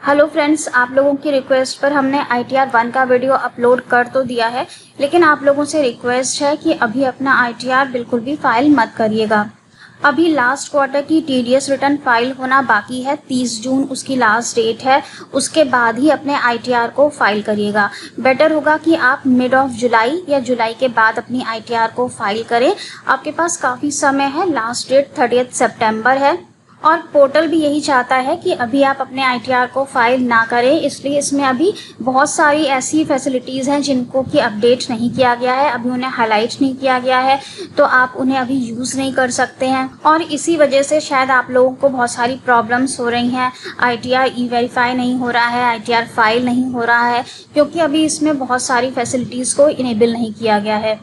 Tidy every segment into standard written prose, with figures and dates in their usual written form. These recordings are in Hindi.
हेलो फ्रेंड्स, आप लोगों की रिक्वेस्ट पर हमने ITR 1 का वीडियो अपलोड कर तो दिया है, लेकिन आप लोगों से रिक्वेस्ट है कि अभी अपना ITR बिल्कुल भी फाइल मत करिएगा। अभी लास्ट क्वार्टर की TDS रिटर्न फाइल होना बाकी है। 30 जून उसकी लास्ट डेट है। उसके बाद ही अपने ITR को फाइल करिएगा। बेटर होगा कि आप मिड ऑफ जुलाई या जुलाई के बाद अपनी ITR को फाइल करें। आपके पास काफ़ी समय है। लास्ट डेट 30 सितंबर है और पोर्टल भी यही चाहता है कि अभी आप अपने ITR को फाइल ना करें, इसलिए इसमें अभी बहुत सारी ऐसी फैसिलिटीज़ हैं जिनको कि अपडेट नहीं किया गया है, अभी उन्हें हाईलाइट नहीं किया गया है, तो आप उन्हें अभी यूज़ नहीं कर सकते हैं। और इसी वजह से शायद आप लोगों को बहुत सारी प्रॉब्लम्स हो रही हैं। ITR ई-वेरीफाई नहीं हो रहा है, ITR फाइल नहीं हो रहा है, क्योंकि अभी इसमें बहुत सारी फैसिलिटीज़ को इनेबल नहीं किया गया है।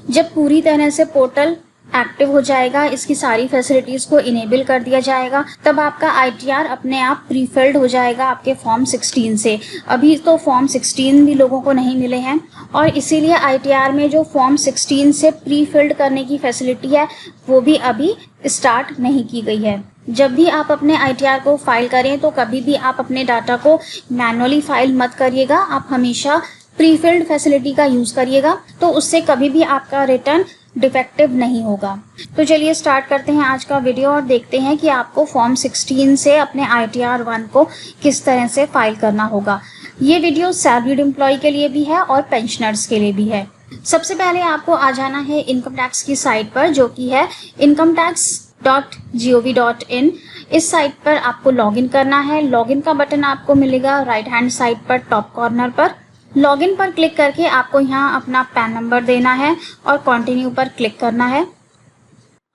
जब पूरी तरह से पोर्टल एक्टिव हो जाएगा, इसकी सारी फैसिलिटीज़ को इनेबल कर दिया जाएगा, तब आपका ITR अपने आप प्रीफिल्ड हो जाएगा आपके फॉर्म 16 से। अभी तो फॉर्म 16 भी लोगों को नहीं मिले हैं और इसीलिए ITR में जो फॉर्म 16 से प्रीफिल्ड करने की फैसिलिटी है वो भी अभी स्टार्ट नहीं की गई है। जब भी आप अपने ITR को फाइल करें तो कभी भी आप अपने डाटा को मैनुअली फाइल मत करिएगा, आप हमेशा प्रीफिल्ड फैसिलिटी का यूज़ करिएगा, तो उससे कभी भी आपका रिटर्न डिफेक्टिव नहीं होगा। तो चलिए स्टार्ट करते हैं आज का वीडियो और देखते हैं कि आपको फॉर्म 16 से अपने ITR 1 को किस तरह से फाइल करना होगा। ये वीडियो सैलरीड एम्प्लॉय के लिए भी है और पेंशनर्स के लिए भी है। सबसे पहले आपको आ जाना है इनकम टैक्स की साइट पर, जो कि है incometax.gov.in। इस साइट पर आपको लॉगिन करना है। लॉगिन का बटन आपको मिलेगा राइट हैंड साइड पर टॉप कॉर्नर पर। लॉगिन पर क्लिक करके आपको यहाँ अपना पैन नंबर देना है और कंटिन्यू पर क्लिक करना है।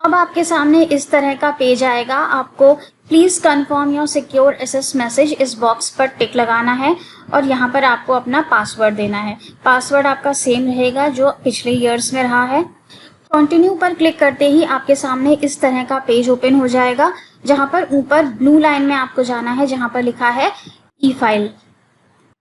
अब आपके सामने इस तरह का पेज आएगा। आपको please confirm your secure SS message इस बॉक्स पर टिक लगाना है और यहाँ पर आपको अपना पासवर्ड देना है। पासवर्ड आपका सेम रहेगा जो पिछले ईयर्स में रहा है। कंटिन्यू पर क्लिक करते ही आपके सामने इस तरह का पेज ओपन हो जाएगा, जहाँ पर ऊपर ब्लू लाइन में आपको जाना है, जहाँ पर लिखा है ई फाइल।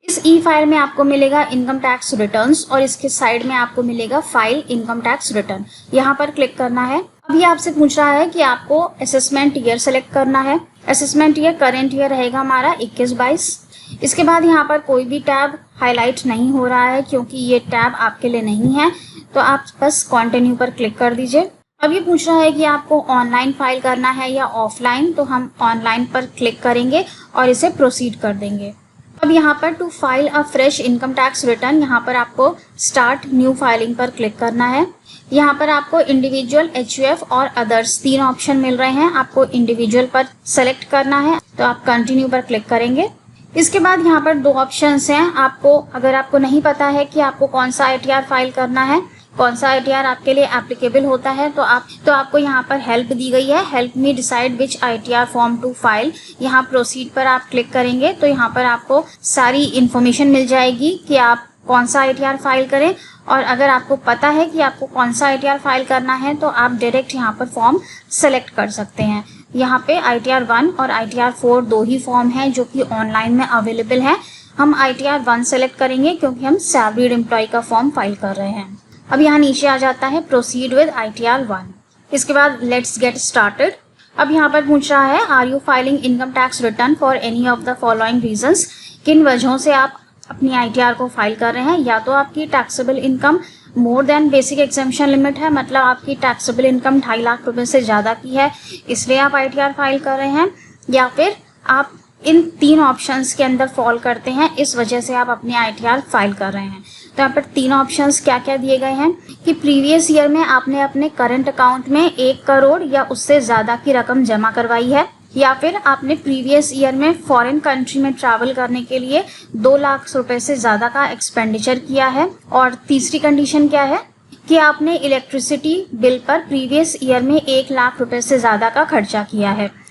इस ई फाइल में आपको मिलेगा इनकम टैक्स रिटर्न्स और इसके साइड में आपको मिलेगा फाइल इनकम टैक्स रिटर्न। यहाँ पर क्लिक करना है। अभी आपसे पूछ रहा है कि आपको असेसमेंट ईयर सेलेक्ट करना है। असेसमेंट ईयर करंट ईयर रहेगा हमारा 21-22। इसके बाद यहाँ पर कोई भी टैब हाईलाइट नहीं हो रहा है क्योंकि ये टैब आपके लिए नहीं है, तो आप बस कंटिन्यू पर क्लिक कर दीजिए। अब ये पूछ रहा है कि आपको ऑनलाइन फाइल करना है या ऑफलाइन, तो हम ऑनलाइन पर क्लिक करेंगे और इसे प्रोसीड कर देंगे। अब यहाँ पर to file a fresh income tax return, यहाँ पर आपको स्टार्ट न्यू फाइलिंग पर क्लिक करना है। यहाँ पर आपको इंडिविजुअल, HUF और अदर्स 3 ऑप्शन मिल रहे हैं। आपको इंडिविजुअल पर सेलेक्ट करना है, तो आप कंटिन्यू पर क्लिक करेंगे। इसके बाद यहाँ पर 2 ऑप्शंस हैं। आपको अगर आपको नहीं पता है कि आपको कौन सा ITR फाइल करना है, कौन सा ITR आपके लिए एप्लीकेबल होता है, तो आपको यहाँ पर हेल्प दी गई है, help me decide which ITR form to file. यहाँ प्रोसीड पर आप क्लिक करेंगे तो यहाँ पर आपको सारी इन्फॉर्मेशन मिल जाएगी कि आप कौन सा ITR फाइल करें। और अगर आपको पता है कि आपको कौन सा ITR फाइल करना है तो आप डायरेक्ट यहाँ पर फॉर्म सेलेक्ट कर सकते हैं। यहाँ पे ITR 1 और ITR 4 2 ही फॉर्म हैं जो कि ऑनलाइन में अवेलेबल हैं। हम ITR 1 सेलेक्ट करेंगे क्योंकि हम सैलरीड एम्प्लॉय का फॉर्म फाइल कर रहे हैं। अब यहाँ नीचे आ जाता है प्रोसीड विद ITR 1। इसके बाद लेट्स गेट स्टार्टेड। अब यहाँ पर पूछ रहा है are you filing income tax return for any of the following reasons. किन वजहों से आप अपनी ITR को फाइल कर रहे हैं। या तो आपकी taxable income more than basic exemption limit है, मतलब आपकी टैक्सेबल इनकम 2.5 लाख रुपए से ज़्यादा की है, इसलिए आप ITR फाइल कर रहे हैं। या फिर आप इन 3 ऑप्शंस के अंदर फॉल करते हैं, इस वजह से आप अपनी ITR फाइल कर रहे हैं। तो यहाँ पर 3 ऑप्शंस क्या क्या दिए गए हैं कि प्रीवियस ईयर में आपने अपने करंट अकाउंट में 1 करोड़ या उससे ज़्यादा की रकम जमा करवाई है, या फिर आपने प्रीवियस ईयर में फॉरेन कंट्री में ट्रैवल करने के लिए 2 लाख रुपए से ज़्यादा का एक्सपेंडिचर किया है, और तीसरी कंडीशन क्या है कि आपने इलेक्ट्रिसिटी बिल पर प्रीवियस ईयर में 1 लाख रुपए से ज़्यादा का खर्चा किया है।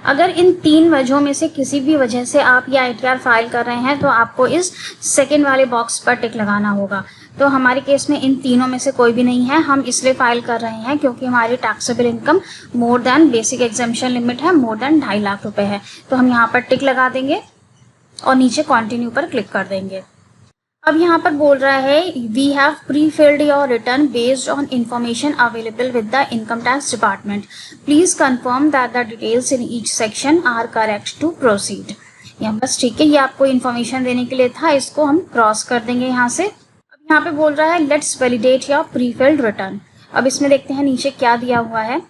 अगर इन 3 वजहों में से किसी भी वजह से आप ये ITR फाइल कर रहे हैं तो आपको इस सेकेंड वाले बॉक्स पर टिक लगाना होगा। तो हमारे केस में इन तीनों में से कोई भी नहीं है, हम इसलिए फाइल कर रहे हैं क्योंकि हमारी taxable income more than basic exemption limit है, मोर देन 2.5 लाख रुपए है। तो हम यहाँ पर टिक लगा देंगे और नीचे कंटिन्यू पर क्लिक कर देंगे। अब यहाँ पर बोल रहा है we have prefilled your return based on information available with the income tax department. Please confirm that the details in each section are correct to proceed. यहाँ बस ठीक है, ये आपको इन्फॉर्मेशन देने के लिए था, इसको हम क्रॉस कर देंगे यहाँ से। अब यहाँ पे बोल रहा है let's validate your prefilled return. अब इसमें देखते हैं नीचे क्या दिया हुआ है।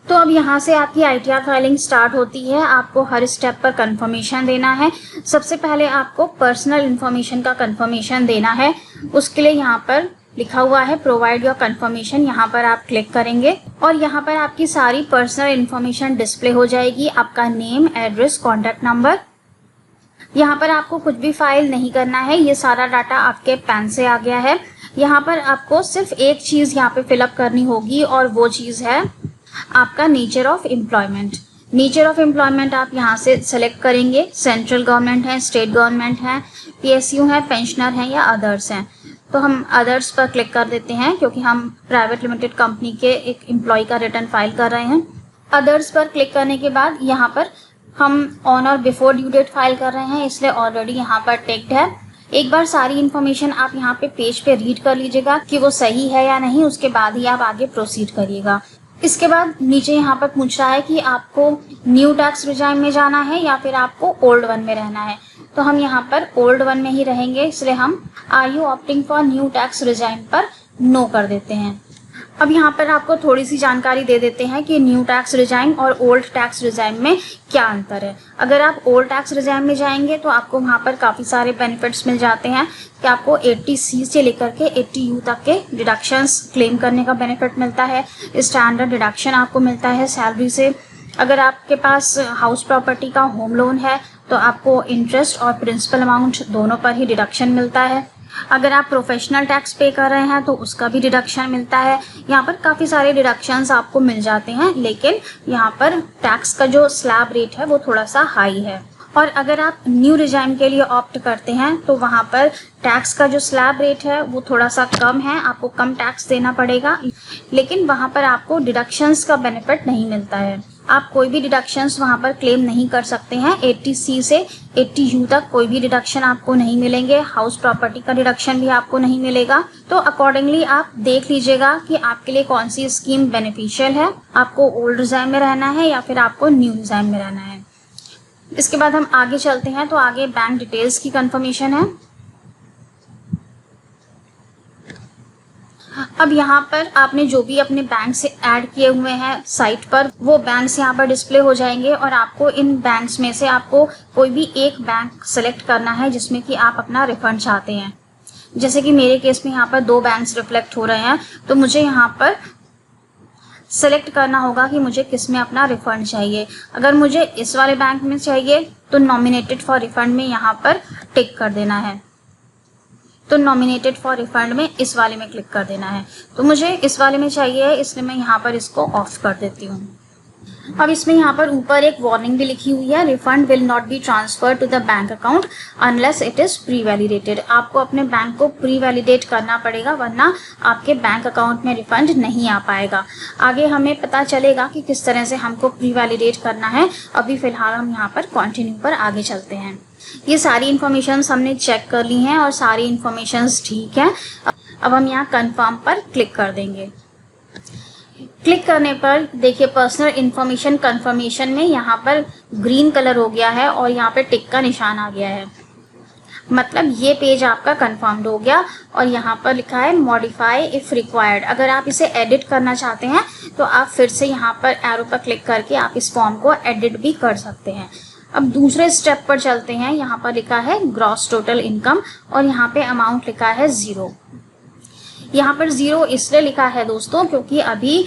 तो अब यहाँ से आपकी ITR फाइलिंग स्टार्ट होती है। आपको हर स्टेप पर कंफर्मेशन देना है। सबसे पहले आपको पर्सनल इन्फॉर्मेशन का कंफर्मेशन देना है। उसके लिए यहाँ पर लिखा हुआ है प्रोवाइड योर कंफर्मेशन, यहाँ पर आप क्लिक करेंगे और यहाँ पर आपकी सारी पर्सनल इन्फॉर्मेशन डिस्प्ले हो जाएगी। आपका नेम, एड्रेस, कॉन्टैक्ट नंबर। यहाँ पर आपको कुछ भी फाइल नहीं करना है, ये सारा डाटा आपके पैन से आ गया है। यहाँ पर आपको सिर्फ एक चीज़ यहाँ पे फिलअप करनी होगी और वो चीज़ है आपका nature of employment. Nature of employment आप यहाँ से सेलेक्ट करेंगे। सेंट्रल गवर्नमेंट है, स्टेट गवर्नमेंट है, PSU है, पेंशनर है या अदर्स हैं। तो हम अदर्स पर क्लिक कर देते हैं क्योंकि हम प्राइवेट लिमिटेड कंपनी के एक एम्प्लॉय का रिटर्न फाइल कर रहे हैं। अदर्स पर क्लिक करने के बाद यहाँ पर हम ऑन और बिफोर ड्यू डेट फाइल कर रहे हैं, इसलिए ऑलरेडी यहाँ पर टिक्ड है। एक बार सारी इन्फॉर्मेशन आप यहाँ पे पेज पे रीड कर लीजिएगा कि वो सही है या नहीं, उसके बाद ही आप आगे प्रोसीड करिएगा। इसके बाद नीचे यहाँ पर पूछ रहा है कि आपको न्यू टैक्स रिजाइम में जाना है या फिर आपको ओल्ड वन में रहना है। तो हम यहाँ पर ओल्ड वन में ही रहेंगे, इसलिए हम are you opting for new tax regime पर नो कर देते हैं। अब यहाँ पर आपको थोड़ी सी जानकारी दे देते हैं कि न्यू टैक्स रिजाइम और ओल्ड टैक्स रिजाइम में क्या अंतर है। अगर आप ओल्ड टैक्स रिजाइम में जाएंगे तो आपको वहाँ पर काफ़ी सारे बेनिफिट्स मिल जाते हैं कि आपको 80C से लेकर के 80U तक के डिडक्शंस क्लेम करने का बेनिफिट मिलता है। स्टैंडर्ड डिडक्शन आपको मिलता है सैलरी से। अगर आपके पास हाउस प्रॉपर्टी का होम लोन है तो आपको इंटरेस्ट और प्रिंसिपल अमाउंट दोनों पर ही डिडक्शन मिलता है। अगर आप प्रोफेशनल टैक्स पे कर रहे हैं तो उसका भी डिडक्शन मिलता है। यहाँ पर काफ़ी सारे डिडक्शंस आपको मिल जाते हैं, लेकिन यहाँ पर टैक्स का जो स्लैब रेट है वो थोड़ा सा हाई है। और अगर आप न्यू रिजाइम के लिए ऑप्ट करते हैं तो वहाँ पर टैक्स का जो स्लैब रेट है वो थोड़ा सा कम है, आपको कम टैक्स देना पड़ेगा, लेकिन वहाँ पर आपको डिडक्शंस का बेनिफिट नहीं मिलता है। आप कोई भी डिडक्शंस वहाँ पर क्लेम नहीं कर सकते हैं। 80C से 80U तक कोई भी डिडक्शन आपको नहीं मिलेंगे। हाउस प्रॉपर्टी का डिडक्शन भी आपको नहीं मिलेगा। तो अकॉर्डिंगली आप देख लीजिएगा कि आपके लिए कौन सी स्कीम बेनिफिशियल है, आपको ओल्ड रिजाइम में रहना है या फिर आपको न्यू रिजाइम में रहना है। इसके बाद हम आगे चलते हैं तो आगे बैंक डिटेल्स की कंफर्मेशन है। अब यहाँ पर आपने जो भी अपने बैंक से ऐड किए हुए हैं साइट पर, वो बैंक्स यहाँ पर डिस्प्ले हो जाएंगे और आपको इन बैंक्स में से आपको कोई भी एक बैंक सेलेक्ट करना है जिसमें कि आप अपना रिफंड चाहते हैं। जैसे कि मेरे केस में यहाँ पर 2 बैंक्स रिफ्लेक्ट हो रहे हैं, तो मुझे यहाँ पर सेलेक्ट करना होगा कि मुझे किस में अपना रिफंड चाहिए। अगर मुझे इस वाले बैंक में चाहिए तो नॉमिनेटेड फॉर रिफंड में यहाँ पर टिक कर देना है। तो नॉमिनेटेड फॉर रिफंड में इस वाले में क्लिक कर देना है। तो मुझे इस वाले में चाहिए, इसलिए मैं यहाँ पर इसको ऑफ कर देती हूँ। अब इसमें यहाँ पर ऊपर एक वार्निंग भी लिखी हुई है, refund will not be transfer to the bank account unless it is pre validated. आपको अपने बैंक को प्री वैलिडेट करना पड़ेगा, वरना आपके बैंक अकाउंट में रिफंड नहीं आ पाएगा। आगे हमें पता चलेगा कि किस तरह से हमको प्री वैलिडेट करना है। अभी फिलहाल हम यहाँ पर कंटिन्यू पर आगे चलते हैं। ये सारी इन्फॉर्मेशन हमने चेक कर ली हैं और सारी इन्फॉर्मेशन ठीक है। अब हम यहाँ कन्फर्म पर क्लिक कर देंगे। क्लिक करने पर देखिए पर्सनल इन्फॉर्मेशन कंफर्मेशन में यहाँ पर ग्रीन कलर हो गया है और यहाँ पे टिक का निशान आ गया है, मतलब ये पेज आपका कंफर्म्ड हो गया। और यहाँ पर लिखा है मॉडिफाई इफ़ रिक्वायर्ड। अगर आप इसे एडिट करना चाहते हैं तो आप फिर से यहाँ पर एरो पर क्लिक करके आप इस फॉर्म को एडिट भी कर सकते हैं। अब दूसरे स्टेप पर चलते हैं। यहाँ पर लिखा है ग्रॉस टोटल इनकम और यहाँ पे अमाउंट लिखा है 0। यहाँ पर 0 इसलिए लिखा है दोस्तों क्योंकि अभी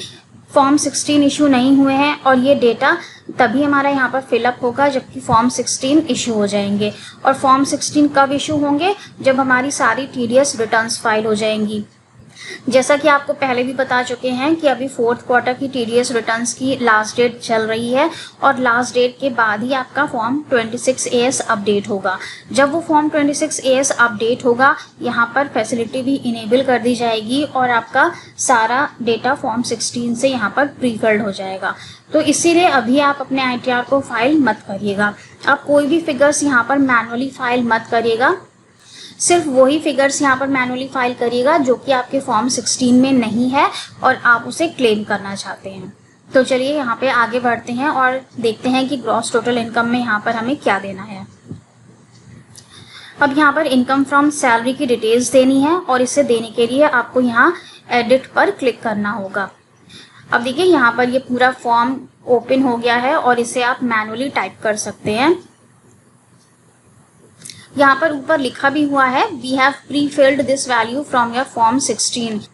फॉर्म 16 इशू नहीं हुए हैं और ये डेटा तभी हमारा यहाँ पर फिलअप होगा जबकि फॉर्म 16 इशू हो जाएंगे। और फॉर्म 16 कब इशू होंगे? जब हमारी सारी TDS रिटर्न्स फाइल हो जाएंगी। जैसा कि आपको पहले भी बता चुके हैं कि अभी 4th क्वार्टर की TDS रिटर्न्स की लास्ट डेट चल रही है और लास्ट डेट के बाद ही आपका फॉर्म 26AS अपडेट होगा। जब वो फॉर्म 26AS अपडेट होगा यहाँ पर फैसिलिटी भी इनेबल कर दी जाएगी और आपका सारा डेटा फॉर्म 16 से यहाँ पर प्रीफिल्ड हो जाएगा। तो इसीलिए अभी आप अपने ITR को फाइल मत करिएगा। आप कोई भी फिगर्स यहाँ पर मैनुअली फाइल मत करिएगा। सिर्फ वही फिगर्स यहाँ पर मैनुअली फाइल करिएगा जो कि आपके फॉर्म 16 में नहीं है और आप उसे क्लेम करना चाहते हैं। तो चलिए यहाँ पे आगे बढ़ते हैं और देखते हैं कि ग्रॉस टोटल इनकम में यहाँ पर हमें क्या देना है। अब यहाँ पर इनकम फ्रॉम सैलरी की डिटेल्स देनी है और इसे देने के लिए आपको यहाँ एडिट पर क्लिक करना होगा। अब देखिए यहाँ पर ये पूरा फॉर्म ओपन हो गया है और इसे आप मैनुअली टाइप कर सकते हैं। यहाँ पर ऊपर लिखा भी हुआ है we have pre filled this value from your form 16।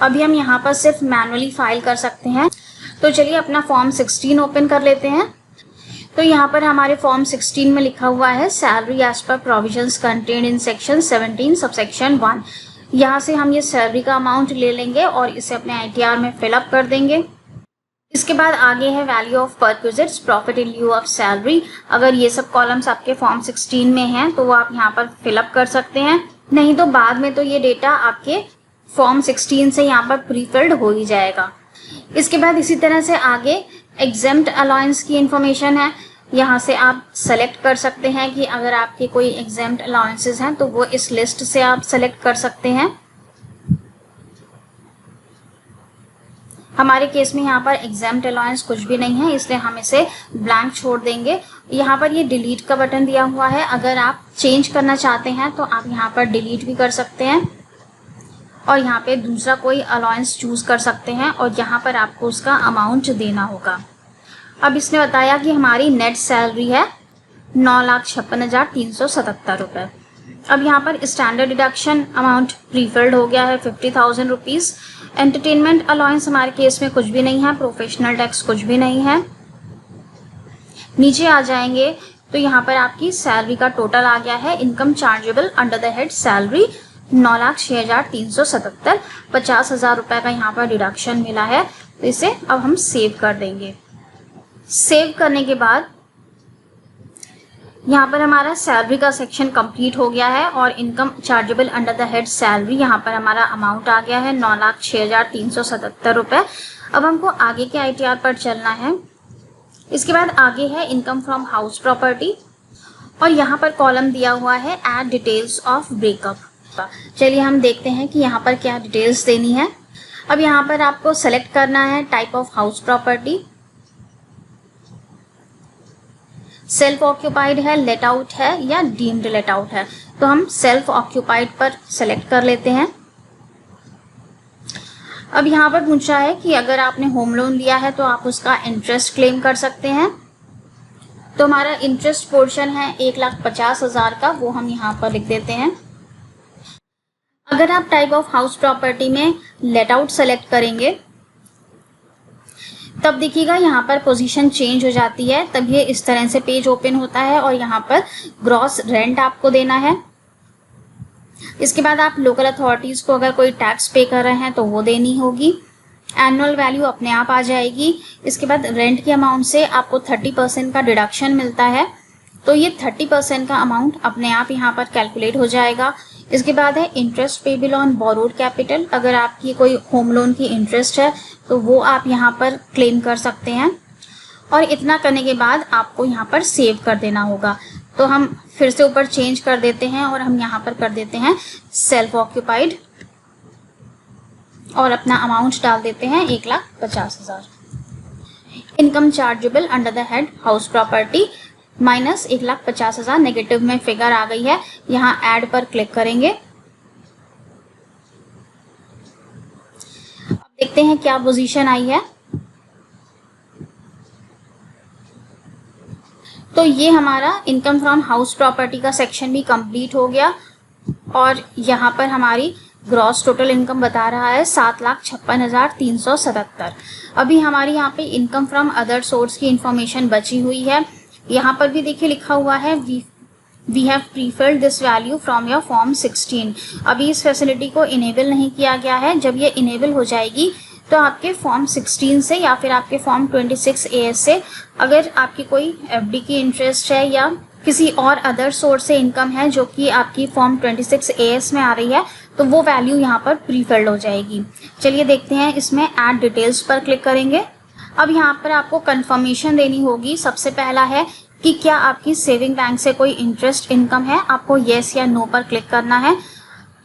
अभी हम यहाँ पर सिर्फ मैनुअली फाइल कर सकते हैं। तो चलिए अपना फॉर्म 16 ओपन कर लेते हैं। तो यहाँ पर हमारे फॉर्म 16 में लिखा हुआ है salary as per provisions contained in section 17 subsection 1। यहाँ से हम ये सैलरी का अमाउंट ले लेंगे और इसे अपने ITR में फिलअप कर देंगे। इसके बाद आगे है value of perquisites, profit in लिeu of salary. अगर ये सब कॉलम्स आपके फॉर्म 16 में हैं तो वो आप यहाँ पर फिलअप कर सकते हैं, नहीं तो बाद में तो ये डेटा आपके फॉर्म 16 से यहाँ पर प्री फिल्ड हो ही जाएगा। इसके बाद इसी तरह से आगे एग्जेम्प्ट अलाउंस की इंफॉर्मेशन है। यहाँ से आप सेलेक्ट कर सकते हैं कि अगर आपके कोई एग्जेम्प्ट अलाउंसेस हैं तो वो इस लिस्ट से आप सेलेक्ट कर सकते हैं। हमारे केस में यहाँ पर एग्जेम्प्ट अलाउंस कुछ भी नहीं है, इसलिए हम इसे ब्लैंक छोड़ देंगे। यहाँ पर ये डिलीट का बटन दिया हुआ है, अगर आप चेंज करना चाहते हैं तो आप यहाँ पर डिलीट भी कर सकते हैं और यहाँ पे दूसरा कोई अलाउंस चूज कर सकते हैं और यहाँ पर आपको उसका अमाउंट देना होगा। अब इसने बताया कि हमारी नेट सैलरी है 9,56,377 रुपये। अब यहाँ पर स्टैंडर्ड डिडक्शन अमाउंट प्रीफिल्ड हो गया है 50,000 रुपीज़। एंटरटेनमेंट अलाउंस हमारे केस में कुछ भी नहीं है, प्रोफेशनल टैक्स कुछ भी नहीं है। नीचे आ जाएंगे तो यहाँ पर आपकी सैलरी का टोटल आ गया है income chargeable under the head salary 9,06,377, 50,000 रुपये का यहाँ पर डिडक्शन मिला है। तो इसे अब हम सेव कर देंगे। सेव करने के बाद यहाँ पर हमारा सैलरी का सेक्शन कंप्लीट हो गया है और income chargeable under the head salary यहाँ पर हमारा अमाउंट आ गया है 9,06,377 रुपये। अब हमको आगे के ITR पर चलना है। इसके बाद आगे है इनकम फ्रॉम हाउस प्रॉपर्टी और यहाँ पर कॉलम दिया हुआ है एड डिटेल्स ऑफ ब्रेकअप। चलिए हम देखते हैं कि यहाँ पर क्या डिटेल्स देनी है। अब यहाँ पर आपको सेलेक्ट करना है type of house property, self occupied है, लेट आउट है या डीम्ड लेट आउट है। तो हम सेल्फ ऑक्यूपाइड पर सेलेक्ट कर लेते हैं। अब यहाँ पर पूछा है कि अगर आपने होम लोन लिया है तो आप उसका इंटरेस्ट क्लेम कर सकते हैं। तो हमारा इंटरेस्ट पोर्शन है 1,50,000 का, वो हम यहाँ पर लिख देते हैं। अगर आप टाइप ऑफ हाउस प्रॉपर्टी में लेट आउट सेलेक्ट करेंगे तब देखिएगा यहाँ पर पोजीशन चेंज हो जाती है, तब ये इस तरह से पेज ओपन होता है और यहाँ पर ग्रॉस रेंट आपको देना है। इसके बाद आप लोकल अथॉरिटीज़ को अगर कोई टैक्स पे कर रहे हैं तो वो देनी होगी। एनुअल वैल्यू अपने आप आ जाएगी। इसके बाद रेंट के अमाउंट से आपको 30% का डिडक्शन मिलता है, तो ये 30% का अमाउंट अपने आप यहाँ पर कैलकुलेट हो जाएगा। इसके बाद है interest payable on borrowed capital. अगर आपकी कोई होम लोन की इंटरेस्ट है तो वो आप यहाँ पर क्लेम कर सकते हैं और इतना करने के बाद आपको यहाँ पर सेव कर देना होगा। तो हम फिर से ऊपर चेंज कर देते हैं और हम यहाँ पर कर देते हैं सेल्फ ऑक्यूपाइड और अपना अमाउंट डाल देते हैं 1,50,000। Income chargeable under the head house property minus 1,50,000 negative में फिगर आ गई है। यहाँ ऐड पर क्लिक करेंगे। अब देखते हैं क्या पोजीशन आई है। तो ये हमारा इनकम फ्रॉम हाउस प्रॉपर्टी का सेक्शन भी कंप्लीट हो गया और यहाँ पर हमारी ग्रॉस टोटल इनकम बता रहा है 7,56,377। अभी हमारी यहाँ पे इनकम फ्रॉम अदर सोर्स की इंफॉर्मेशन बची हुई है। यहाँ पर भी देखिए लिखा हुआ है we have prefilled this value from your form 16। अभी इस फैसिलिटी को इनेबल नहीं किया गया है। जब ये इनेबल हो जाएगी तो आपके फॉर्म 16 से या फिर आपके फॉर्म 26 AS से अगर आपकी कोई FD की इंटरेस्ट है या किसी और अदर सोर्स से इनकम है जो कि आपकी फॉर्म 26 AS में आ रही है तो वो वैल्यू यहाँ पर प्रीफिल्ड हो जाएगी। चलिए देखते हैं, इसमें ऐड डिटेल्स पर क्लिक करेंगे। अब यहाँ पर आपको कंफर्मेशन देनी होगी। सबसे पहला है कि क्या आपकी सेविंग बैंक से कोई इंटरेस्ट इनकम है, आपको येस या नो पर क्लिक करना है।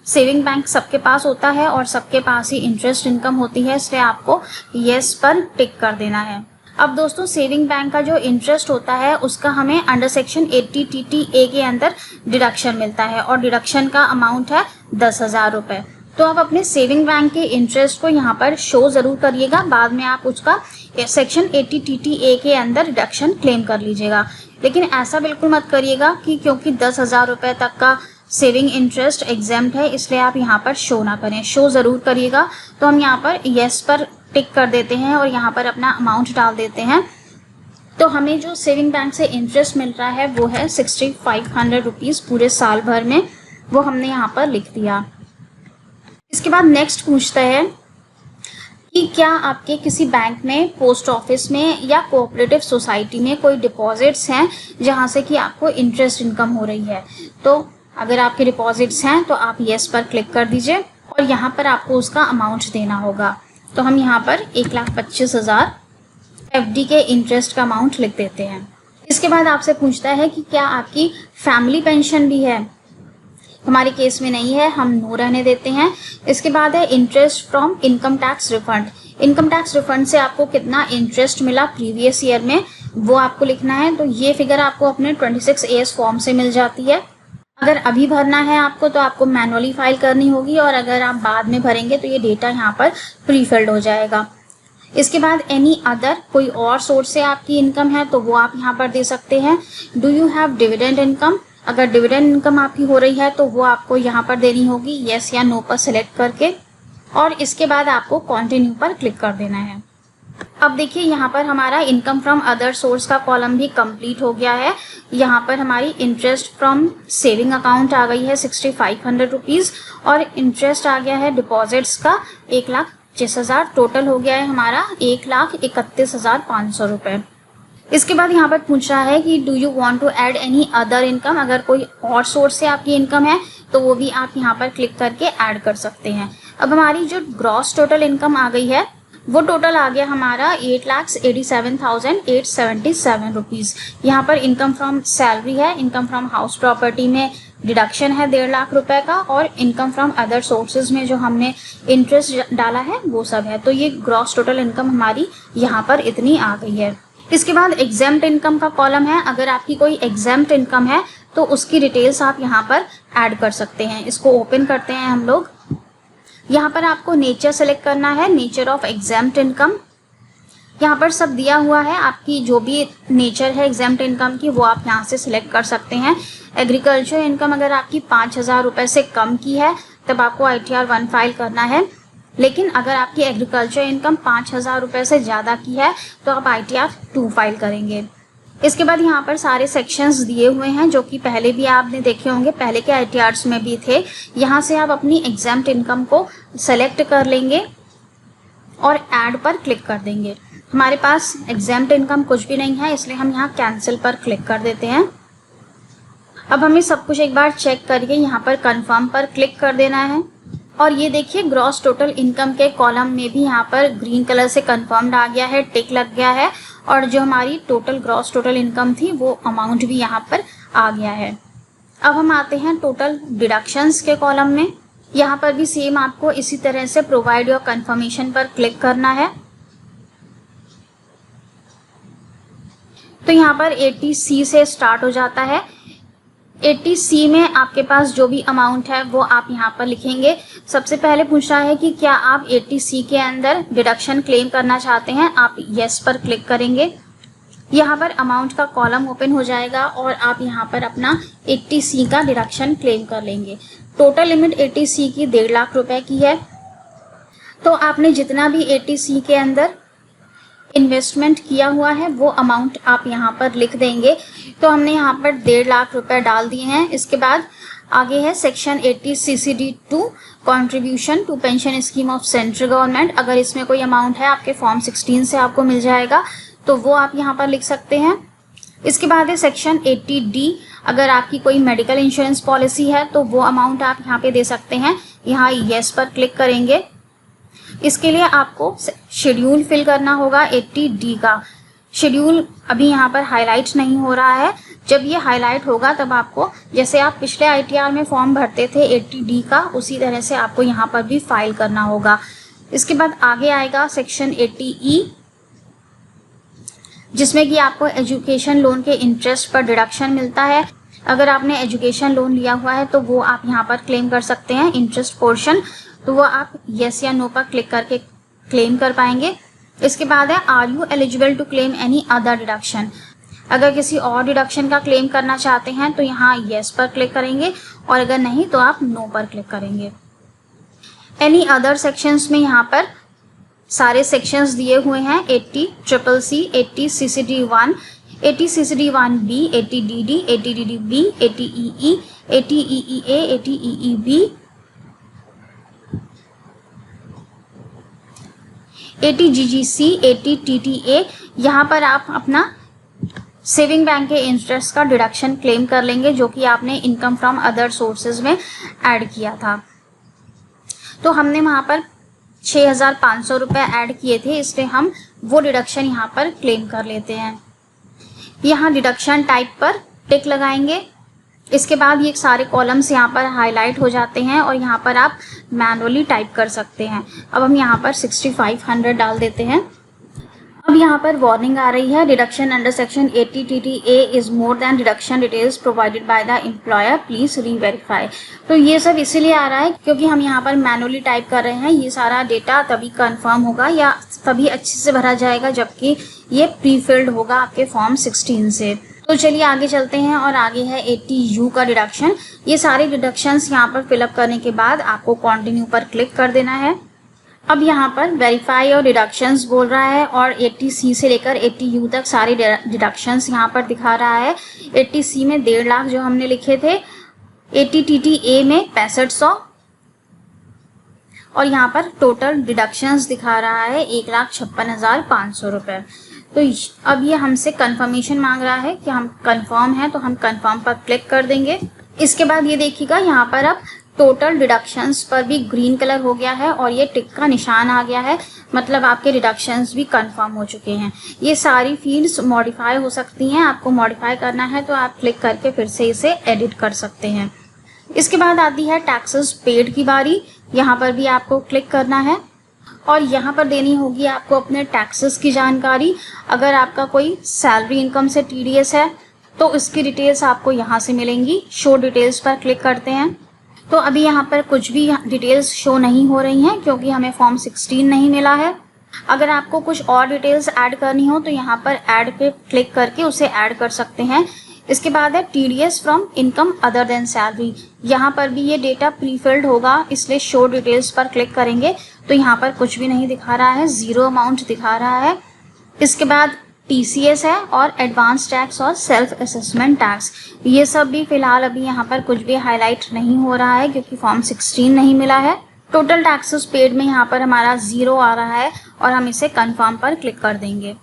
सेविंग बैंक सबके पास होता है और सबके पास ही इंटरेस्ट इनकम होती है, इसलिए आपको येस पर टिक कर देना है। अब दोस्तों सेविंग बैंक का जो इंटरेस्ट होता है उसका हमें अंडर सेक्शन 80TTA के अंदर डिडक्शन मिलता है और डिडक्शन का अमाउंट है 10,000 रुपये। तो आप अपने सेविंग बैंक के इंटरेस्ट को यहाँ पर शो ज़रूर करिएगा, बाद में आप उसका सेक्शन 80TTA के अंदर डिडक्शन क्लेम कर लीजिएगा। लेकिन ऐसा बिल्कुल मत करिएगा कि क्योंकि 10,000 रुपये तक का सेविंग इंटरेस्ट एग्जाम्प्ट है इसलिए आप यहाँ पर शो ना करें, शो ज़रूर करिएगा। तो हम यहाँ पर येस पर टिक कर देते हैं और यहाँ पर अपना अमाउंट डाल देते हैं। तो हमें जो सेविंग बैंक से इंटरेस्ट मिल रहा है वो है 6,500 रुपीज़ पूरे साल भर में, वो हमने यहाँ पर लिख दिया। इसके बाद नेक्स्ट पूछता है कि क्या आपके किसी बैंक में, पोस्ट ऑफिस में या कोऑपरेटिव सोसाइटी में कोई डिपॉजिट्स हैं जहाँ से कि आपको इंटरेस्ट इनकम हो रही है। तो अगर आपके डिपॉजिट्स हैं तो आप येस पर क्लिक कर दीजिए और यहाँ पर आपको उसका अमाउंट देना होगा। तो हम यहाँ पर 1,25,000 FD के इंटरेस्ट का अमाउंट लिख देते हैं। इसके बाद आपसे पूछता है कि क्या आपकी फैमिली पेंशन भी है। हमारे केस में नहीं है, हम नो रहने देते हैं। इसके बाद है interest from income tax refund. Income tax refund से आपको कितना इंटरेस्ट मिला प्रीवियस ईयर में वो आपको लिखना है। तो ये फिगर आपको अपने 26AS फॉर्म से मिल जाती है। अगर अभी भरना है आपको तो आपको मैनुअली फाइल करनी होगी और अगर आप बाद में भरेंगे तो ये डेटा यहाँ पर प्री फिल्ड हो जाएगा। इसके बाद एनी अदर, कोई और सोर्स से आपकी इनकम है तो वो आप यहाँ पर दे सकते हैं। Do you have dividend income, अगर डिविडेंड इनकम आपकी हो रही है तो वो आपको यहाँ पर देनी होगी येस या नो पर सिलेक्ट करके, और इसके बाद आपको कंटिन्यू पर क्लिक कर देना है। अब देखिए यहाँ पर हमारा इनकम फ्रॉम अदर सोर्स का कॉलम भी कंप्लीट हो गया है। यहाँ पर हमारी इंटरेस्ट फ्रॉम सेविंग अकाउंट आ गई है 6,500 रुपीज़ और इंटरेस्ट आ गया है डिपॉजिट्स का 1,25,000। टोटल हो गया है हमारा 1,31,500 रुपये। इसके बाद यहाँ पर पूछ रहा है कि do you want to add any other income, अगर कोई और सोर्स से आपकी इनकम है तो वो भी आप यहाँ पर क्लिक करके ऐड कर सकते हैं। अब हमारी जो ग्रॉस टोटल इनकम आ गई है वो टोटल आ गया हमारा 8,87,877 रुपीज़। यहाँ पर इनकम फ्रॉम सैलरी है, इनकम फ्रॉम हाउस प्रॉपर्टी में डिडक्शन है 1.5 लाख रुपए का, और इनकम फ्रॉम अदर सोर्सेज में जो हमने इंटरेस्ट डाला है वो सब है। तो ये ग्रॉस टोटल इनकम हमारी यहाँ पर इतनी आ गई है। इसके बाद एग्जेम्प्ट इनकम का कॉलम है। अगर आपकी कोई एग्जेम्प्ट इनकम है तो उसकी डिटेल्स आप यहाँ पर ऐड कर सकते हैं। इसको ओपन करते हैं हम लोग। यहाँ पर आपको नेचर सेलेक्ट करना है, नेचर ऑफ एग्जेम्प्ट इनकम। यहाँ पर सब दिया हुआ है, आपकी जो भी नेचर है एग्जेम्प्ट इनकम की वो आप यहाँ से सिलेक्ट कर सकते हैं। एग्रीकल्चर इनकम अगर आपकी 5,000 रुपये से कम की है तब आपको ITR 1 फाइल करना है, लेकिन अगर आपकी एग्रीकल्चर इनकम 5,000 रुपये से ज़्यादा की है तो आप ITR 2 फाइल करेंगे। इसके बाद यहाँ पर सारे सेक्शंस दिए हुए हैं जो कि पहले भी आपने देखे होंगे, पहले के ITRs में भी थे। यहाँ से आप अपनी एग्जेम्प्ट इनकम को सेलेक्ट कर लेंगे और ऐड पर क्लिक कर देंगे। हमारे पास एग्जेम्प्ट इनकम कुछ भी नहीं है इसलिए हम यहाँ कैंसिल पर क्लिक कर देते हैं। अब हमें सब कुछ एक बार चेक करके यहाँ पर कन्फर्म पर क्लिक कर देना है। और ये देखिए ग्रॉस टोटल इनकम के कॉलम में भी यहाँ पर ग्रीन कलर से कन्फर्म्ड आ गया है, टिक लग गया है, और जो हमारी टोटल ग्रॉस टोटल इनकम थी वो अमाउंट भी यहाँ पर आ गया है। अब हम आते हैं टोटल डिडक्शंस के कॉलम में। यहाँ पर भी सेम आपको इसी तरह से प्रोवाइड योर कंफर्मेशन पर क्लिक करना है। तो यहाँ पर 80C से स्टार्ट हो जाता है। 80C में आपके पास जो भी अमाउंट है वो आप यहाँ पर लिखेंगे। सबसे पहले पूछ रहा है कि क्या आप 80C के अंदर डिडक्शन क्लेम करना चाहते हैं, आप येस पर क्लिक करेंगे। यहाँ पर अमाउंट का कॉलम ओपन हो जाएगा और आप यहाँ पर अपना 80C का डिडक्शन क्लेम कर लेंगे। टोटल लिमिट 80C की 1.5 लाख रुपए की है। तो आपने जितना भी 80C के अंदर इन्वेस्टमेंट किया हुआ है वो अमाउंट आप यहाँ पर लिख देंगे। तो हमने यहाँ पर 1.5 लाख रुपए डाल दिए हैं। इसके बाद आगे है section 80 CCD2 contribution to pension scheme of central government. अगर इसमें कोई अमाउंट है आपके फॉर्म 16 से आपको मिल जाएगा तो वो आप यहाँ पर लिख सकते हैं। इसके बाद है सेक्शन 80D। अगर आपकी कोई मेडिकल इंश्योरेंस पॉलिसी है तो वो अमाउंट आप यहाँ पे दे सकते हैं। यहाँ येस पर क्लिक करेंगे। इसके लिए आपको शेड्यूल फिल करना होगा 80D का। शेड्यूल अभी यहाँ पर हाईलाइट नहीं हो रहा है। जब ये हाईलाइट होगा तब आपको, जैसे आप पिछले ITR में फॉर्म भरते थे 80D का, उसी तरह से आपको यहाँ पर भी फाइल करना होगा। इसके बाद आगे आएगा सेक्शन 80E, जिसमें कि आपको एजुकेशन लोन के इंटरेस्ट पर डिडक्शन मिलता है। अगर आपने एजुकेशन लोन लिया हुआ है तो वो आप यहाँ पर क्लेम कर सकते हैं इंटरेस्ट पोर्शन, तो वो आप येस या नो पर क्लिक करके क्लेम कर पाएंगे। इसके बाद है are you eligible to claim any other deduction. अगर किसी और डिडक्शन का क्लेम करना चाहते हैं तो यहाँ येस पर क्लिक करेंगे, और अगर नहीं तो आप नो पर क्लिक करेंगे। एनी अदर सेक्शंस में यहाँ पर सारे सेक्शंस दिए हुए हैं, 80 CCC, 80 CCD1, 80 CCD1B, 80 DD, 80 DDB, 80 EE, 80 EEA, 80 EEB, 80 GGC, 80 TTA। यहाँ पर आप अपना सेविंग बैंक के इंटरेस्ट का डिडक्शन क्लेम कर लेंगे जो कि आपने इनकम फ्रॉम अदर सोर्सेज में ऐड किया था। तो हमने वहाँ पर 6,500 रुपये ऐड किए थे, इसलिए हम वो डिडक्शन यहाँ पर क्लेम कर लेते हैं। यहाँ डिडक्शन टाइप पर टिक लगाएंगे। इसके बाद ये सारे कॉलम्स यहाँ पर हाईलाइट हो जाते हैं और यहाँ पर आप मैनुअली टाइप कर सकते हैं। अब हम यहाँ पर 6,500 डाल देते हैं। अब यहाँ पर वार्निंग आ रही है, deduction under section 80 TTA is more than deduction details provided by the employer, please reverify. तो ये सब इसीलिए आ रहा है क्योंकि हम यहाँ पर मैनुअली टाइप कर रहे हैं। ये सारा डेटा तभी कंफर्म होगा या तभी अच्छे से भरा जाएगा जबकि ये प्री फिल्ड होगा आपके फॉर्म 16 से। तो चलिए आगे चलते हैं, और आगे है 80U का डिडक्शन। ये सारे डिडक्शंस यहाँ पर फिलअप करने के बाद आपको कंटिन्यू पर क्लिक कर देना है। अब यहाँ पर वेरीफाई और डिडक्शंस बोल रहा है, और 80C से लेकर 80U तक सारे डिडक्शंस यहाँ पर दिखा रहा है। 80C में 1.5 लाख जो हमने लिखे थे, 80 TTA में 6500, और यहाँ पर टोटल डिडक्शंस दिखा रहा है 1,56,500 रुपये। तो अब ये हमसे कंफर्मेशन मांग रहा है कि हम कंफर्म हैं, तो हम कंफर्म पर क्लिक कर देंगे। इसके बाद ये देखिएगा यहाँ पर अब टोटल डिडक्शंस पर भी ग्रीन कलर हो गया है और ये टिक का निशान आ गया है, मतलब आपके डिडक्शंस भी कंफर्म हो चुके हैं। ये सारी फील्ड्स मॉडिफाई हो सकती हैं, आपको मॉडिफाई करना है तो आप क्लिक करके फिर से इसे एडिट कर सकते हैं। इसके बाद आती है टैक्सेस पेड की बारी। यहाँ पर भी आपको क्लिक करना है और यहाँ पर देनी होगी आपको अपने टैक्सेस की जानकारी। अगर आपका कोई सैलरी इनकम से TDS है तो इसकी डिटेल्स आपको यहाँ से मिलेंगी। शो डिटेल्स पर क्लिक करते हैं तो अभी यहाँ पर कुछ भी डिटेल्स शो नहीं हो रही हैं क्योंकि हमें फॉर्म 16 नहीं मिला है। अगर आपको कुछ और डिटेल्स ऐड करनी हो तो यहाँ पर ऐड पे क्लिक करके उसे ऐड कर सकते हैं। इसके बाद है TDS from income other than salary. यहाँ पर भी ये डेटा प्रीफिल्ड होगा, इसलिए शो डिटेल्स पर क्लिक करेंगे तो यहाँ पर कुछ भी नहीं दिखा रहा है, 0 अमाउंट दिखा रहा है। इसके बाद TCS है और एडवांस टैक्स और सेल्फ असेसमेंट टैक्स, ये सब भी फिलहाल अभी यहाँ पर कुछ भी हाईलाइट नहीं हो रहा है क्योंकि फॉर्म 16 नहीं मिला है। टोटल टैक्सेस पेड में यहाँ पर हमारा 0 आ रहा है और हम इसे कंफर्म पर क्लिक कर देंगे।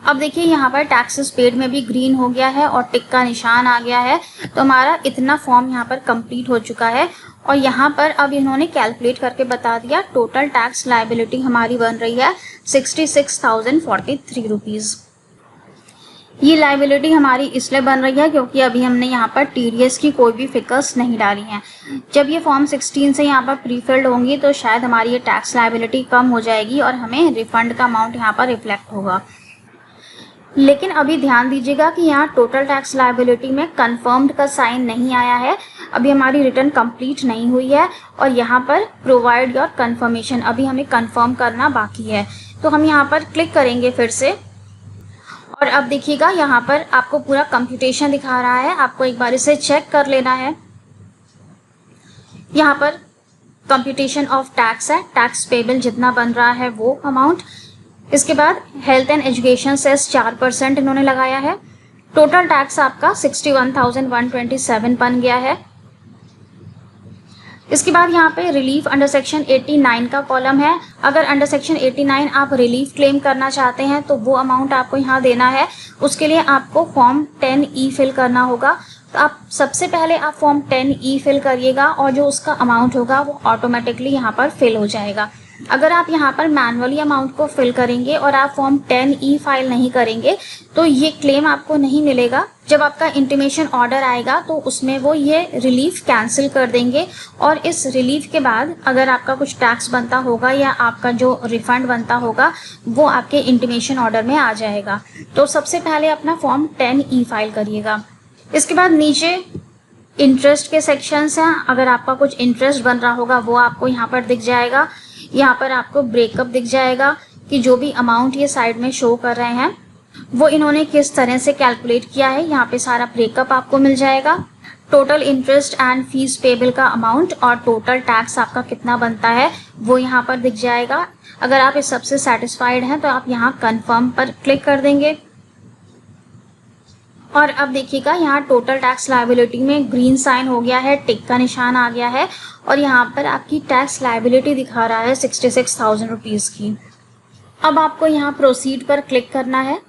अब देखिए यहाँ पर टैक्सेस पेड में भी ग्रीन हो गया है और टिक का निशान आ गया है, तो हमारा इतना फॉर्म यहाँ पर कंप्लीट हो चुका है। और यहाँ पर अब इन्होंने कैलकुलेट करके बता दिया, टोटल टैक्स लायबिलिटी हमारी बन रही है 66,043 रुपीज़। ये लायबिलिटी हमारी इसलिए बन रही है क्योंकि अभी हमने यहाँ पर TDS की कोई भी फिगर्स नहीं डाली हैं। जब ये फॉर्म 16 से यहाँ पर प्रीफिल्ड होंगी तो शायद हमारी ये टैक्स लायबिलिटी कम हो जाएगी और हमें रिफंड का अमाउंट यहाँ पर रिफ्लेक्ट होगा। लेकिन अभी ध्यान दीजिएगा कि यहाँ टोटल टैक्स लायबिलिटी में कंफर्म्ड का साइन नहीं आया है, अभी हमारी रिटर्न कंप्लीट नहीं हुई है और यहाँ पर प्रोवाइड योर कंफर्मेशन अभी हमें कंफर्म करना बाकी है। तो हम यहाँ पर क्लिक करेंगे फिर से और अब देखिएगा यहाँ पर आपको पूरा कंप्यूटेशन दिखा रहा है, आपको एक बार इसे चेक कर लेना है। यहाँ पर कंप्यूटेशन ऑफ टैक्स है, टैक्स पेबल जितना बन रहा है वो अमाउंट। इसके बाद हेल्थ एंड एजुकेशन सेस 4% इन्होंने लगाया है। टोटल टैक्स आपका 61,127 बन गया है। इसके बाद यहाँ पे रिलीफ अंडर सेक्शन 89 का कॉलम है। अगर अंडर सेक्शन 89 आप रिलीफ क्लेम करना चाहते हैं तो वो अमाउंट आपको यहाँ देना है। उसके लिए आपको फॉर्म 10E फिल करना होगा। तो आप सबसे पहले आप फॉर्म 10E फिल करिएगा और जो उसका अमाउंट होगा वो ऑटोमेटिकली यहाँ पर फिल हो जाएगा। अगर आप यहाँ पर मैनुअली अमाउंट को फिल करेंगे और आप फॉर्म 10E फाइल नहीं करेंगे तो ये क्लेम आपको नहीं मिलेगा। जब आपका इंटीमेशन ऑर्डर आएगा तो उसमें वो ये रिलीफ कैंसिल कर देंगे और इस रिलीफ के बाद अगर आपका कुछ टैक्स बनता होगा या आपका जो रिफंड बनता होगा वो आपके इंटीमेशन ऑर्डर में आ जाएगा। तो सबसे पहले अपना फॉर्म 10E फाइल करिएगा। इसके बाद नीचे इंटरेस्ट के सेक्शंस हैं। अगर आपका कुछ इंटरेस्ट बन रहा होगा वो आपको यहाँ पर दिख जाएगा। यहाँ पर आपको ब्रेकअप दिख जाएगा कि जो भी अमाउंट ये साइड में शो कर रहे हैं वो इन्होंने किस तरह से कैलकुलेट किया है। यहाँ पे सारा ब्रेकअप आपको मिल जाएगा। Total interest and fees payable का अमाउंट और टोटल टैक्स आपका कितना बनता है वो यहाँ पर दिख जाएगा। अगर आप इस सबसे सेटिस्फाइड हैं तो आप यहाँ कन्फर्म पर क्लिक कर देंगे और अब देखिएगा यहाँ टोटल टैक्स लायबिलिटी में ग्रीन साइन हो गया है, टिक का निशान आ गया है और यहाँ पर आपकी टैक्स लायबिलिटी दिखा रहा है 66,000 रुपीज़ की। अब आपको यहाँ प्रोसीड पर क्लिक करना है।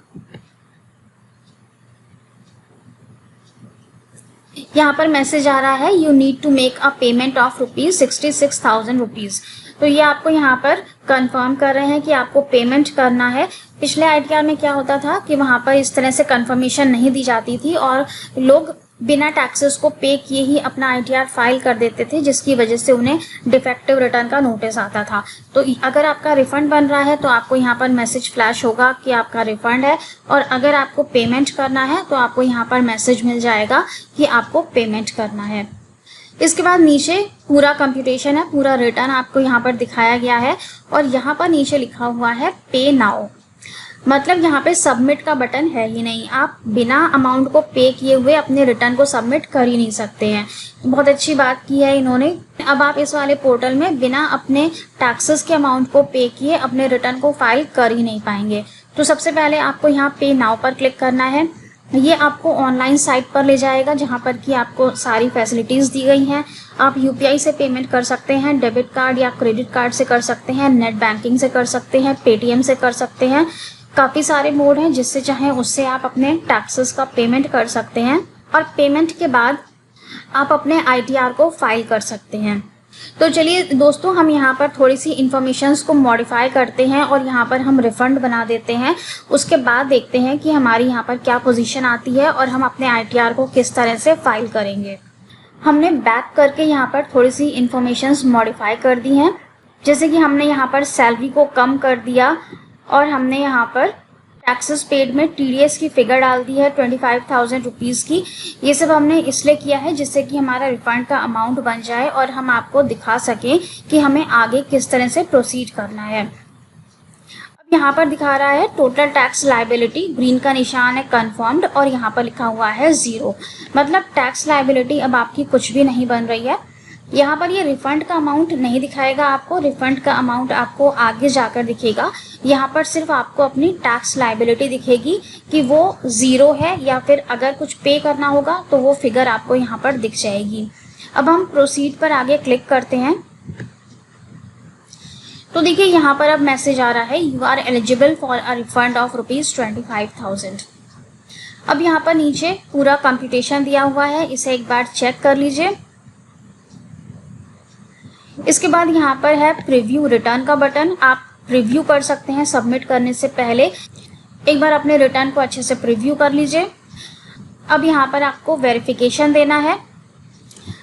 यहाँ पर मैसेज आ रहा है you need to make a payment of ₹66,000 rupees. तो ये आपको यहाँ पर कंफर्म कर रहे हैं कि आपको पेमेंट करना है। पिछले ITR में क्या होता था कि वहाँ पर इस तरह से कंफर्मेशन नहीं दी जाती थी और लोग बिना टैक्सेस को पे किए ही अपना ITR फाइल कर देते थे, जिसकी वजह से उन्हें डिफेक्टिव रिटर्न का नोटिस आता था। तो अगर आपका रिफंड बन रहा है तो आपको यहाँ पर मैसेज फ्लैश होगा कि आपका रिफंड है और अगर आपको पेमेंट करना है तो आपको यहाँ पर मैसेज मिल जाएगा कि आपको पेमेंट करना है। इसके बाद नीचे पूरा कंप्यूटेशन है, पूरा रिटर्न आपको यहाँ पर दिखाया गया है और यहाँ पर नीचे लिखा हुआ है पे नाउ। मतलब यहाँ पे सबमिट का बटन है ही नहीं। आप बिना अमाउंट को पे किए हुए अपने रिटर्न को सबमिट कर ही नहीं सकते हैं। बहुत अच्छी बात की है इन्होंने। अब आप इस वाले पोर्टल में बिना अपने टैक्सेस के अमाउंट को पे किए अपने रिटर्न को फाइल कर ही नहीं पाएंगे। तो सबसे पहले आपको यहाँ पे नाउ पर क्लिक करना है। ये आपको ऑनलाइन साइट पर ले जाएगा जहाँ पर कि आपको सारी फैसिलिटीज़ दी गई हैं। आप UPI से पेमेंट कर सकते हैं, डेबिट कार्ड या क्रेडिट कार्ड से कर सकते हैं, नेट बैंकिंग से कर सकते हैं, पेटीएम से कर सकते हैं। काफ़ी सारे मोड हैं जिससे चाहें उससे आप अपने टैक्सेस का पेमेंट कर सकते हैं और पेमेंट के बाद आप अपने ITR को फाइल कर सकते हैं। तो चलिए दोस्तों, हम यहाँ पर थोड़ी सी इन्फॉर्मेशंस को मॉडिफाई करते हैं और यहाँ पर हम रिफ़ंड बना देते हैं। उसके बाद देखते हैं कि हमारी यहाँ पर क्या पोजीशन आती है और हम अपने ITR को किस तरह से फाइल करेंगे। हमने बैक करके यहाँ पर थोड़ी सी इन्फॉर्मेशंस मॉडिफाई कर दी हैं। जैसे कि हमने यहाँ पर सैलरी को कम कर दिया और हमने यहाँ पर टैक्सेस पेड में TDS की फिगर डाल दी है 25,000 रुपीज़ की। ये सब हमने इसलिए किया है जिससे कि हमारा रिफंड का अमाउंट बन जाए और हम आपको दिखा सकें कि हमें आगे किस तरह से प्रोसीड करना है। अब यहाँ पर दिखा रहा है टोटल टैक्स लायबिलिटी, ग्रीन का निशान है कन्फर्म्ड और यहाँ पर लिखा हुआ है 0। मतलब टैक्स लायबिलिटी अब आपकी कुछ भी नहीं बन रही है। यहाँ पर ये रिफंड का अमाउंट नहीं दिखाएगा आपको, रिफंड का अमाउंट आपको आगे जाकर दिखेगा। यहाँ पर सिर्फ आपको अपनी टैक्स लायबिलिटी दिखेगी कि वो 0 है या फिर अगर कुछ पे करना होगा तो वो फिगर आपको यहाँ पर दिख जाएगी। अब हम प्रोसीड पर आगे क्लिक करते हैं तो देखिए यहाँ पर अब मैसेज आ रहा है you are eligible for a refund of ₹25,000। अब यहाँ पर नीचे पूरा कंप्यूटेशन दिया हुआ है, इसे एक बार चेक कर लीजिए। इसके बाद यहाँ पर है प्रीव्यू रिटर्न का बटन। आप प्रीव्यू कर सकते हैं सबमिट करने से पहले। एक बार अपने रिटर्न को अच्छे से प्रीव्यू कर लीजिए। अब यहाँ पर आपको वेरिफिकेशन देना है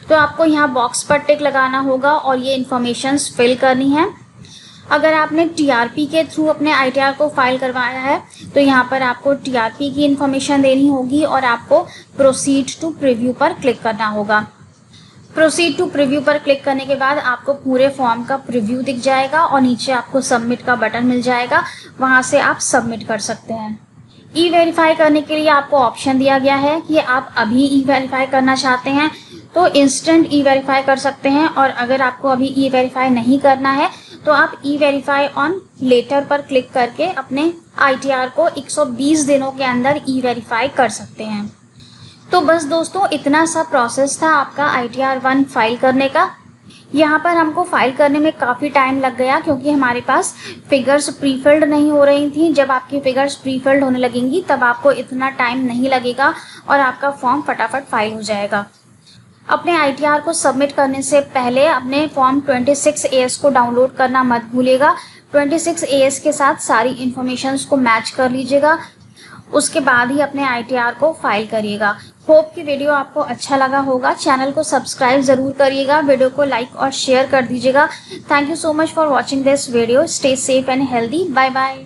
तो आपको यहाँ बॉक्स पर टिक लगाना होगा और ये इन्फॉर्मेशंस फिल करनी है। अगर आपने TRP के थ्रू अपने ITR को फाइल करवाया है तो यहाँ पर आपको TRP की इन्फॉर्मेशन देनी होगी और आपको प्रोसीड टू प्रीव्यू पर क्लिक करना होगा। प्रोसीड टू प्रीव्यू पर क्लिक करने के बाद आपको पूरे फॉर्म का प्रीव्यू दिख जाएगा और नीचे आपको सबमिट का बटन मिल जाएगा, वहां से आप सबमिट कर सकते हैं। E-वेरीफाई करने के लिए आपको ऑप्शन दिया गया है कि आप अभी E-वेरीफाई करना चाहते हैं तो इंस्टेंट E-वेरीफाई कर सकते हैं और अगर आपको अभी E-वेरीफाई नहीं करना है तो आप E-वेरीफाई ऑन लेटर पर क्लिक करके अपने ITR को 120 दिनों के अंदर E-वेरीफाई कर सकते हैं। तो बस दोस्तों, इतना सा प्रोसेस था आपका ITR 1 फाइल करने का। यहाँ पर हमको फाइल करने में काफ़ी टाइम लग गया क्योंकि हमारे पास फिगर्स प्रीफिल्ड नहीं हो रही थी। जब आपकी फिगर्स प्रीफिल्ड होने लगेंगी तब आपको इतना टाइम नहीं लगेगा और आपका फॉर्म फटाफट फाइल हो जाएगा। अपने ITR को सबमिट करने से पहले अपने फॉर्म 26AS को डाउनलोड करना मत भूलिएगा। 26AS के साथ सारी इन्फॉर्मेशंस को मैच कर लीजिएगा, उसके बाद ही अपने ITR को फाइल करिएगा। होप कि वीडियो आपको अच्छा लगा होगा। चैनल को सब्सक्राइब जरूर करिएगा, वीडियो को लाइक और शेयर कर दीजिएगा। Thank you so much for watching this video. Stay safe and healthy. Bye bye.